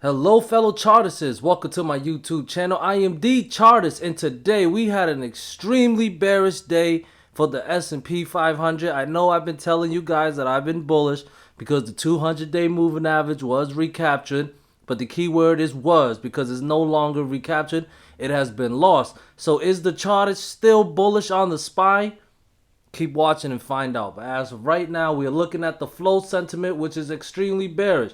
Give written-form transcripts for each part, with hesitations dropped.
Hello fellow chartists, welcome to my YouTube channel. I am the Chartist, and today we had an extremely bearish day for the S&P 500. I know I've been telling you guys that I've been bullish because the 200-day moving average was recaptured, but the key word is was because it's no longer recaptured, it has been lost. So is the Chartist still bullish on the SPY? Keep watching and find out. But as of right now, we are looking at the flow sentiment, which is extremely bearish.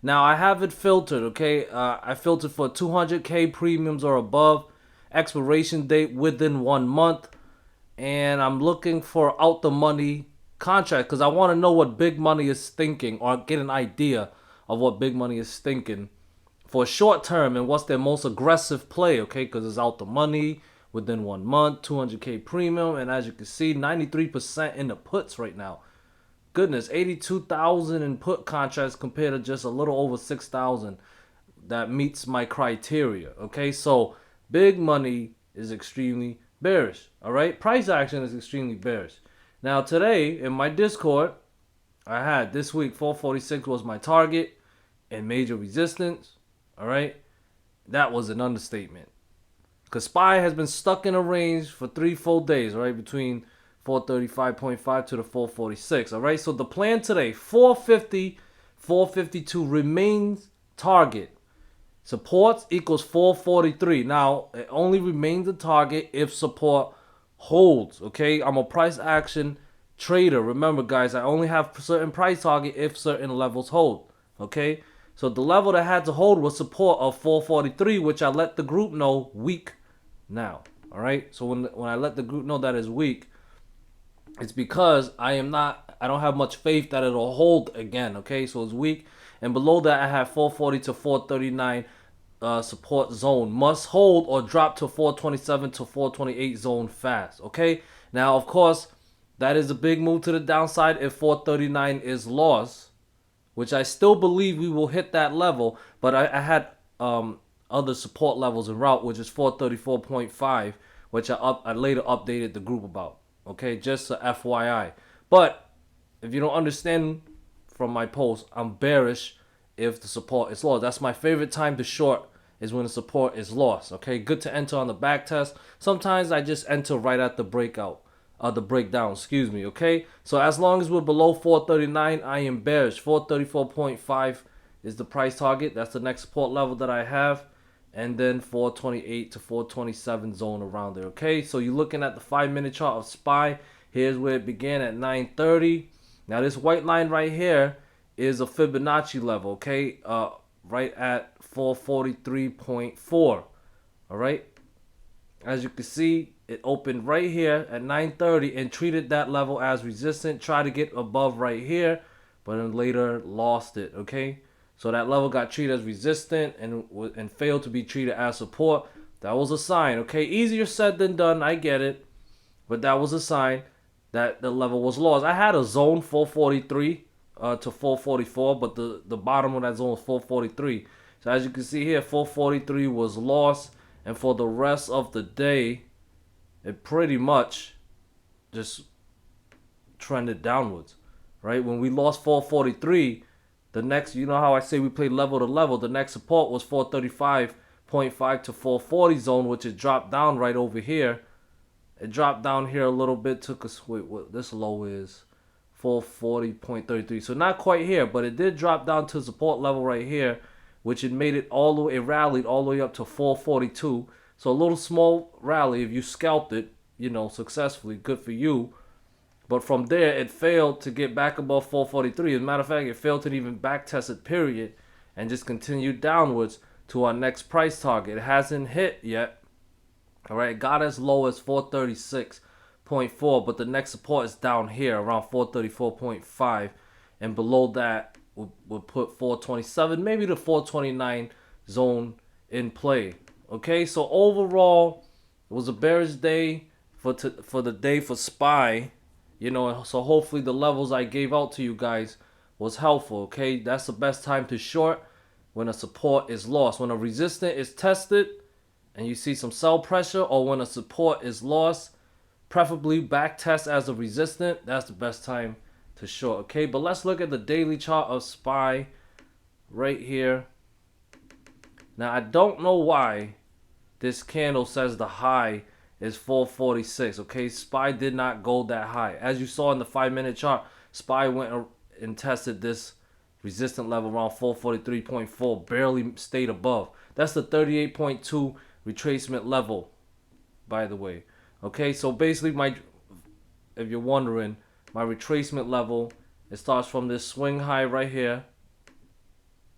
Now, I have it filtered, okay? I filtered for 200K premiums or above, expiration date within 1 month, and I'm looking for out the money contract because I want to know what big money is thinking or get an idea of what big money is thinking for short term and what's their most aggressive play, okay? Because it's out the money within 1 month, 200K premium, and as you can see, 93% in the puts right now. Goodness, 82,000 in put contracts compared to just a little over 6,000 that meets my criteria. Okay, so big money is extremely bearish. All right, price action is extremely bearish. Now today in my Discord, I had this week 446 was my target and major resistance. All right, that was an understatement because SPY has been stuck in a range for 3 full days. All right, between 435.5 to the 446. All right, so the plan today, 450, 452 remains target. Supports equals 443. Now, it only remains a target if support holds. Okay, I'm a price action trader. Remember, guys, I only have certain price target if certain levels hold. Okay, so the level that had to hold was support of 443, which I let the group know weak now. All right, so when I let the group know that is weak, it's because I don't have much faith that it'll hold again, okay? So it's weak. And below that, I have 440 to 439 support zone. Must hold or drop to 427 to 428 zone fast, okay? Now, of course, that is a big move to the downside if 439 is lost, which I still believe we will hit that level. But I had other support levels en route, which is 434.5, which I later updated the group about. Okay, just a FYI. But if you don't understand from my post, I'm bearish if the support is lost. That's my favorite time to short is when the support is lost. Okay, good to enter on the back test. Sometimes I just enter right at the breakdown. Excuse me. Okay, so as long as we're below 439, I am bearish. 434.5 is the price target. That's the next support level that I have. And then 428 to 427 zone around there. Okay, so you're looking at the 5-minute chart of SPY. Here's where it began at 9:30. Now this white line right here is a Fibonacci level. Okay, right at 443.4. All right, as you can see, it opened right here at 9:30 and treated that level as resistant. Tried to get above right here, but then later lost it. Okay. So that level got treated as resistant and failed to be treated as support. That was a sign, okay? Easier said than done, I get it. But that was a sign that the level was lost. I had a zone 443 to 444, but the bottom of that zone was 443. So as you can see here, 443 was lost. And for the rest of the day, it pretty much just trended downwards, right? When we lost 443, the next, you know how I say we play level to level, the next support was 435.5 to 440 zone, which it dropped down right over here. It dropped down here a little bit, took us, wait, what this low is 440.33. So not quite here, but it did drop down to support level right here, which it made it all the way, it rallied all the way up to 442. So a little small rally, if you scalped it, you know, successfully, good for you. But from there, it failed to get back above 443. As a matter of fact, it failed to even back test it, period, and just continued downwards to our next price target. It hasn't hit yet. All right, it got as low as 436.4, but the next support is down here around 434.5, and below that, we'll put 427, maybe the 429 zone in play. Okay, so overall, it was a bearish day for the day for SPY. You know, so hopefully the levels I gave out to you guys was helpful, okay? That's the best time to short when a support is lost. When a resistance is tested and you see some sell pressure, or when a support is lost, preferably back test as a resistance, that's the best time to short, okay? But let's look at the daily chart of SPY right here. Now I don't know why this candle says the high is 446. Okay, SPY did not go that high. As you saw in the 5-minute chart, SPY went and tested this resistant level around 443.4, barely stayed above. That's the 38.2 retracement level, by the way. Okay, so basically if you're wondering, my retracement level, it starts from this swing high right here.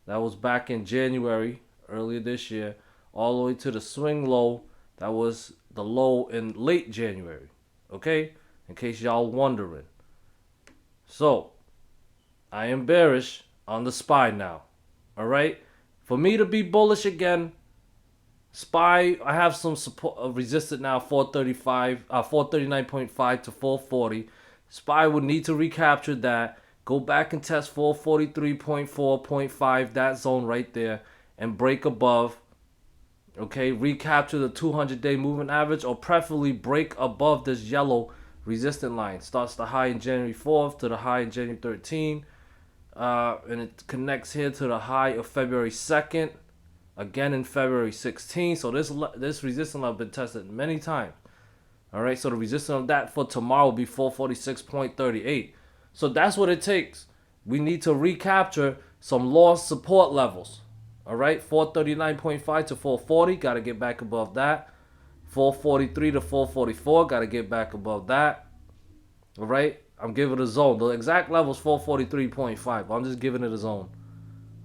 That was back in January, earlier this year, all the way to the swing low. That was the low in late January. Okay, in case y'all wondering. So I am bearish on the SPY now. All right, for me to be bullish again, SPY, I have some support resisted now, 435, 439.5 to 440. SPY would need to recapture that, go back and test 443.4.5, that zone right there, and break above. Okay, recapture the 200-day moving average, or preferably break above this yellow resistant line. Starts the high in January 4th to the high in January 13th, and it connects here to the high of February 2nd. Again in February 16th. So this resistance level been tested many times. All right, so the resistance of that for tomorrow will be 446.38. So that's what it takes. We need to recapture some lost support levels. All right, 439.5 to 440. Got to get back above that. 443 to 444. Got to get back above that. All right, I'm giving it a zone. The exact level is 443.5. I'm just giving it a zone.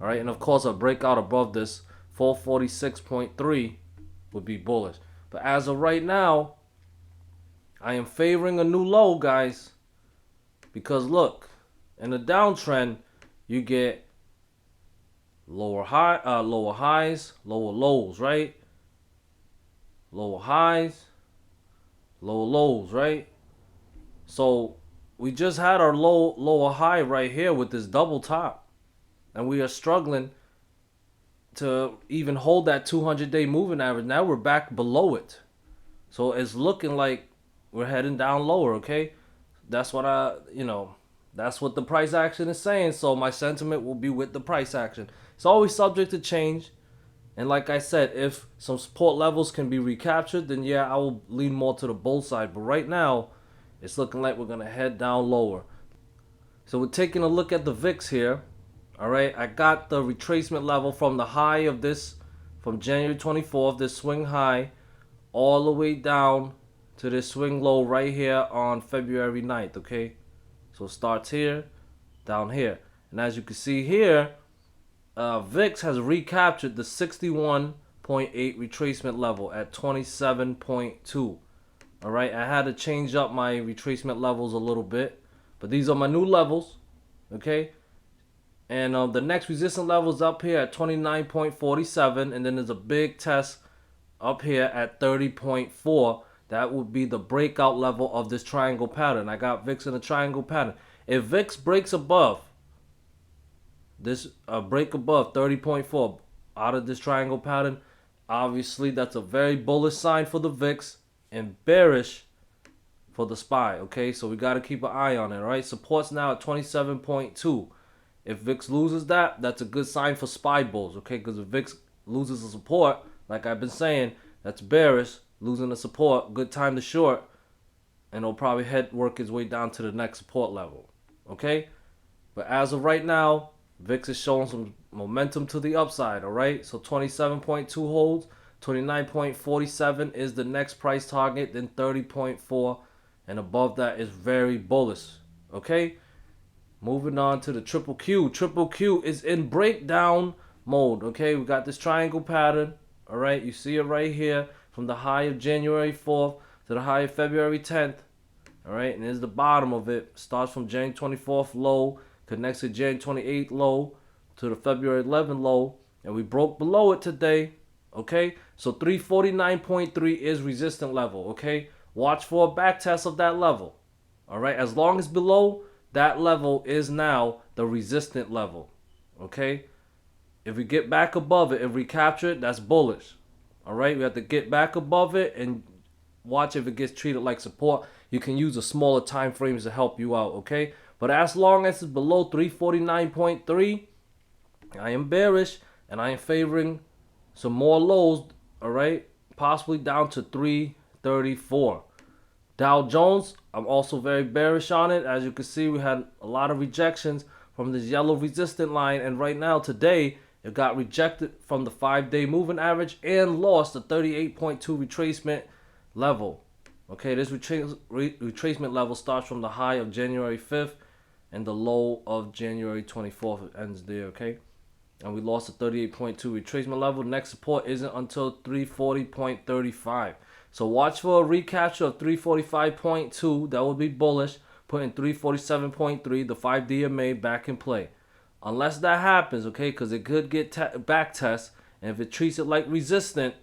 All right, and of course, a breakout above this 446.3 would be bullish. But as of right now, I am favoring a new low, guys. Because look, in the downtrend, you get lower highs, lower lows, right? Lower highs, lower lows, right? So we just had our lower high right here with this double top, and we are struggling to even hold that 200-day moving average. Now we're back below it, so it's looking like we're heading down lower. Okay, that's what that's what the price action is saying. So my sentiment will be with the price action. It's always subject to change, and like I said, if some support levels can be recaptured, then yeah, I will lean more to the bull side. But right now, it's looking like we're gonna head down lower. So we're taking a look at the VIX here. All right, I got the retracement level from the high of this, from January 24th, this swing high, all the way down to this swing low right here on February 9th, okay? So it starts here, down here. And as you can see here, VIX has recaptured the 61.8 retracement level at 27.2. All right, I had to change up my retracement levels a little bit, but these are my new levels, okay? And the next resistance level is up here at 29.47, and then there's a big test up here at 30.4. That would be the breakout level of this triangle pattern. I got VIX in a triangle pattern. If VIX breaks above this, break above 30.4 out of this triangle pattern, obviously that's a very bullish sign for the VIX and bearish for the SPY. Okay, so we got to keep an eye on it. All right, support's now at 27.2. If VIX loses that, that's a good sign for SPY bulls, okay? Because if VIX loses the support, like I've been saying, that's bearish, losing the support, good time to short, and it'll probably work its way down to the next support level, okay? But as of right now, VIX is showing some momentum to the upside, all right? So 27.2 holds, 29.47 is the next price target, then 30.4, and above that is very bullish, okay? Moving on to the triple Q. Triple Q is in breakdown mode. Okay, we got this triangle pattern. All right, you see it right here from the high of January 4th to the high of February 10th. All right, and here's the bottom of it. Starts from January 24th low, connects to January 28th low to the February 11th low, and we broke below it today. Okay, so 349.3 is resistant level. Okay, watch for a back test of that level. All right, as long as below, that level is now the resistant level, okay? If we get back above it and recapture it, that's bullish, all right? We have to get back above it and watch if it gets treated like support. You can use the smaller time frames to help you out, okay? But as long as it's below 349.3, I am bearish and I am favoring some more lows, all right, possibly down to 334. Dow Jones, I'm also very bearish on it. As you can see, we had a lot of rejections from this yellow resistant line, and right now today it got rejected from the 5-day moving average and lost the 38.2 retracement level. Okay, this retracement level starts from the high of January 5th and the low of January 24th. It ends there, okay? And we lost the 38.2 retracement level. Next support isn't until 340.35. So watch for a recapture of 345.2. That would be bullish. Putting 347.3, the 5 DMA, back in play. Unless that happens, okay, because it could get back test. And if it treats it like resistant,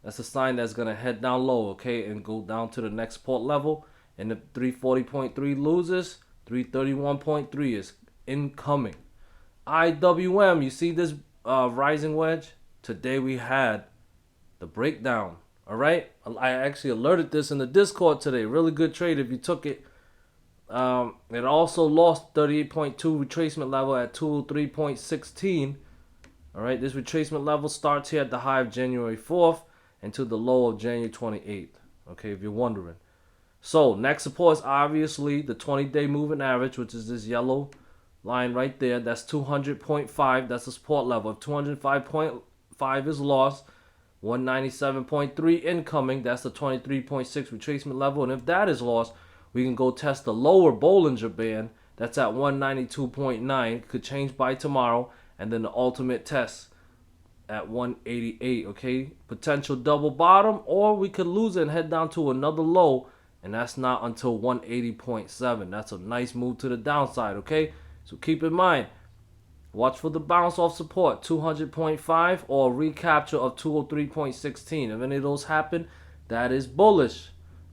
that's a sign that's going to head down low, okay, and go down to the next support level. And if 340.3 loses, 331.3 is incoming. IWM, you see this rising wedge? Today we had the breakdown. All right, I actually alerted this in the Discord today. Really good trade if you took it. It also lost 38.2 retracement level at 203.16. All right, this retracement level starts here at the high of January 4th and to the low of January 28th. Okay, if you're wondering. So next support is obviously the 20-day moving average, which is this yellow line right there. That's 200.5. That's the support level. If 205.5 is lost, 197.3 incoming. That's the 23.6 retracement level. And if that is lost, we can go test the lower Bollinger Band. That's at 192.9. Could change by tomorrow. And then the ultimate test at 188. Okay, potential double bottom, or we could lose it and head down to another low. And that's not until 180.7. That's a nice move to the downside. Okay, so keep in mind, watch for the bounce off support, 200.5 or recapture of 203.16. If any of those happen, that is bullish.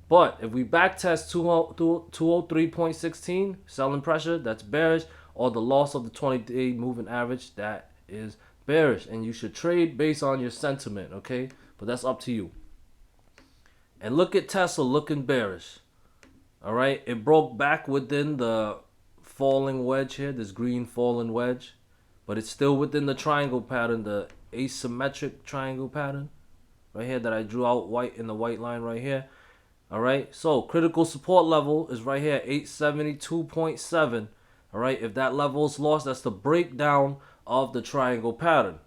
But if we backtest 203.16, selling pressure, that's bearish. Or the loss of the 20-day moving average, that is bearish. And you should trade based on your sentiment, okay? But that's up to you. And look at Tesla looking bearish. All right, it broke back within the falling wedge here, this green falling wedge. But it's still within the triangle pattern, the asymmetric triangle pattern. Right here that I drew out white in the white line right here. All right, so critical support level is right here, 872.7. All right, if that level is lost, that's the breakdown of the triangle pattern.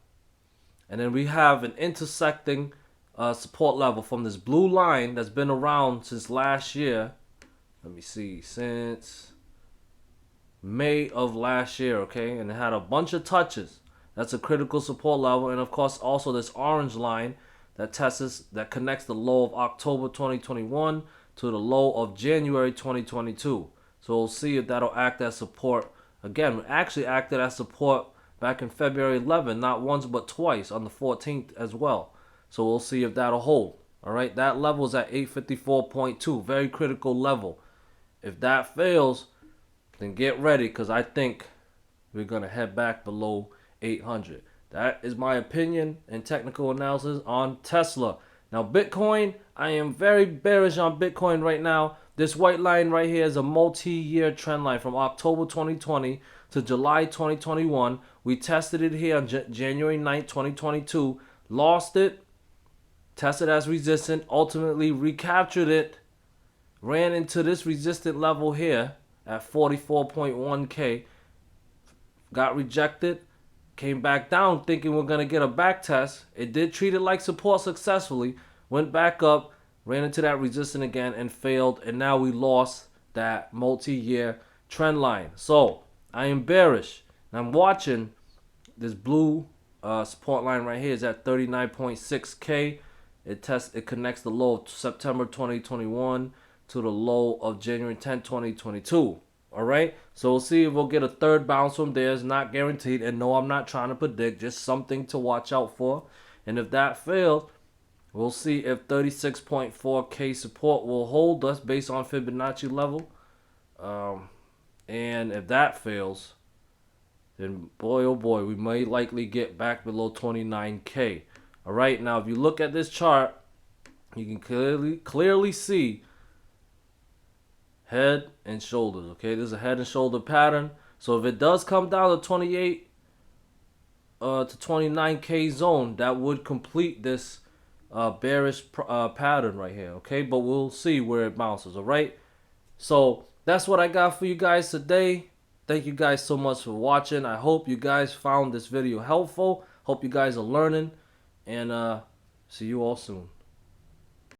And then we have an intersecting support level from this blue line that's been around since last year. Let me see, since May of last year, okay? And it had a bunch of touches. That's a critical support level. And of course, also this orange line that connects the low of October 2021 to the low of January 2022. So we'll see if that'll act as support. Again, it actually acted as support back in February 11, not once but twice on the 14th as well. So we'll see if that'll hold. All right, that level is at 854.2, very critical level. If that fails, then get ready, because I think we're going to head back below 800. That is my opinion and technical analysis on Tesla. Now, Bitcoin, I am very bearish on Bitcoin right now. This white line right here is a multi-year trend line from October 2020 to July 2021. We tested it here on January 9th, 2022. Lost it. Tested as resistant. Ultimately recaptured it. Ran into this resistant level here at 44.1K. Got rejected. Came back down thinking we're going to get a back test. It did treat it like support successfully. Went back up. Ran into that resistance again and failed. And now we lost that multi-year trend line. So I am bearish. And I'm watching this blue support line right here is at 39.6K. It connects the low of September 2021 to the low of January 10, 2022. All right, so we'll see if we'll get a third bounce from there. It's not guaranteed, and no, I'm not trying to predict, just something to watch out for. And if that fails, we'll see if 36.4K support will hold us based on Fibonacci level. And if that fails, then boy oh boy, we may likely get back below 29K. All right, now if you look at this chart, you can clearly see head and shoulders. Okay, this is a head and shoulder pattern. So if it does come down to 28, to 29K zone, that would complete this bearish pattern right here. Okay, but we'll see where it bounces. All right. So that's what I got for you guys today. Thank you guys so much for watching. I hope you guys found this video helpful. Hope you guys are learning, and see you all soon.